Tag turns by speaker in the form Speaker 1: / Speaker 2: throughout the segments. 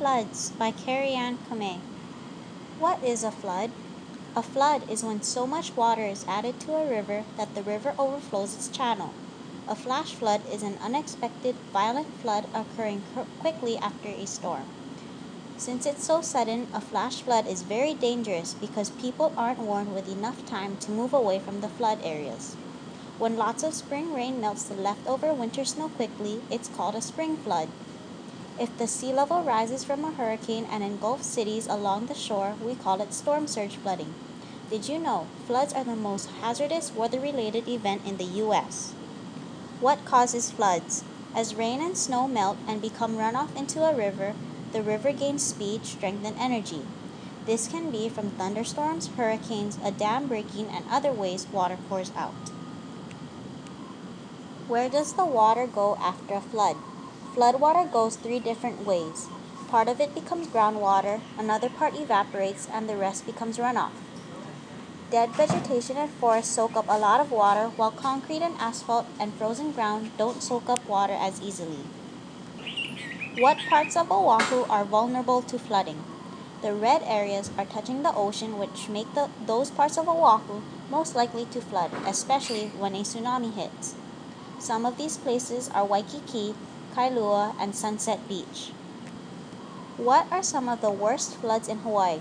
Speaker 1: Floods by 3Kamei. What is a flood? A flood is when so much water is added to a river that the river overflows its channel. A flash flood is an unexpected, violent flood occurring quickly after a storm. Since it's so sudden, a flash flood is very dangerous because people aren't warned with enough time to move away from the flood areas. When lots of spring rain melts the leftover winter snow quickly, it's called a spring flood. If the sea level rises from a hurricane and engulfs cities along the shore, we call it storm surge flooding. Did you know floods are the most hazardous weather-related event in the U.S.? What causes floods? As rain and snow melt and become runoff into a river, the river gains speed, strength, and energy. This can be from thunderstorms, hurricanes, a dam breaking, and other ways water pours out. Where does the water go after a flood? Floodwater goes three different ways. Part of it becomes groundwater, another part evaporates, and the rest becomes runoff. Dead vegetation and forests soak up a lot of water, while concrete and asphalt and frozen ground don't soak up water as easily. What parts of Oahu are vulnerable to flooding? The red areas are touching the ocean, which make those parts of Oahu most likely to flood, especially when a tsunami hits. Some of these places are Waikiki, Kailua, and Sunset Beach. What are some of the worst floods in Hawaii?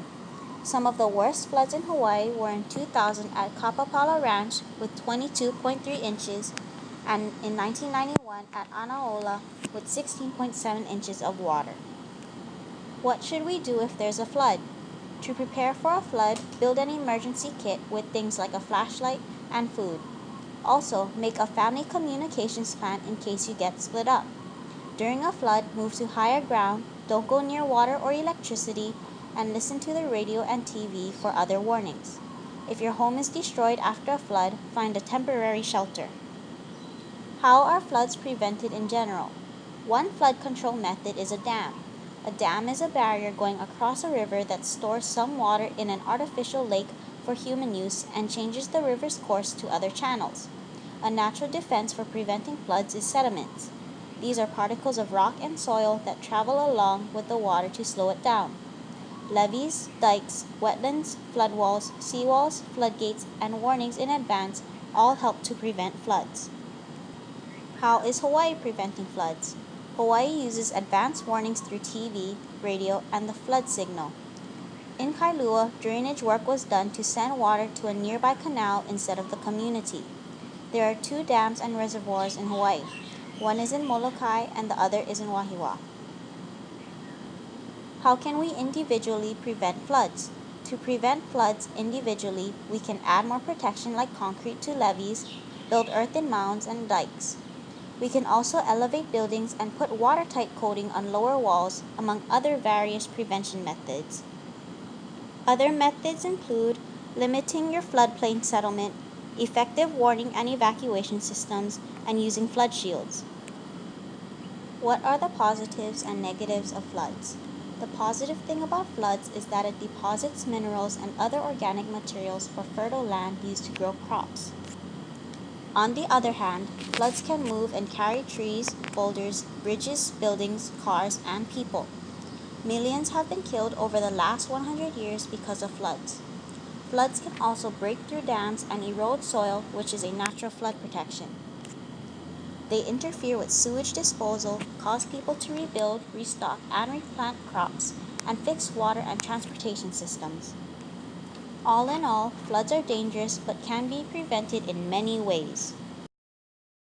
Speaker 1: Some of the worst floods in Hawaii were in 2000 at Kapapala Ranch with 22.3 inches and in 1991 at Anaola with 16.7 inches of water. What should we do if there's a flood? To prepare for a flood, build an emergency kit with things like a flashlight and food. Also, make a family communications plan in case you get split up. During a flood, move to higher ground, don't go near water or electricity, and listen to the radio and TV for other warnings. If your home is destroyed after a flood, find a temporary shelter. How are floods prevented in general? One flood control method is a dam. A dam is a barrier going across a river that stores some water in an artificial lake for human use and changes the river's course to other channels. A natural defense for preventing floods is sediments. These are particles of rock and soil that travel along with the water to slow it down. Levees, dikes, wetlands, floodwalls, seawalls, floodgates, and warnings in advance all help to prevent floods. How is Hawaii preventing floods? Hawaii uses advance warnings through TV, radio, and the flood signal. In Kailua, drainage work was done to send water to a nearby canal instead of the community. There are 2 dams and reservoirs in Hawaii. One is in Molokai and the other is in Wahiawa. How can we individually prevent floods? To prevent floods individually, we can add more protection like concrete to levees, build earthen mounds and dikes. We can also elevate buildings and put watertight coating on lower walls, among other various prevention methods. Other methods include limiting your floodplain settlement, effective warning and evacuation systems, and using flood shields. What are the positives and negatives of floods? The positive thing about floods is that it deposits minerals and other organic materials for fertile land used to grow crops. On the other hand, floods can move and carry trees, boulders, bridges, buildings, cars, and people. Millions have been killed over the last 100 years because of floods. Floods can also break through dams and erode soil, which is a natural flood protection. They interfere with sewage disposal, cause people to rebuild, restock, and replant crops, and fix water and transportation systems. All in all, floods are dangerous but can be prevented in many ways.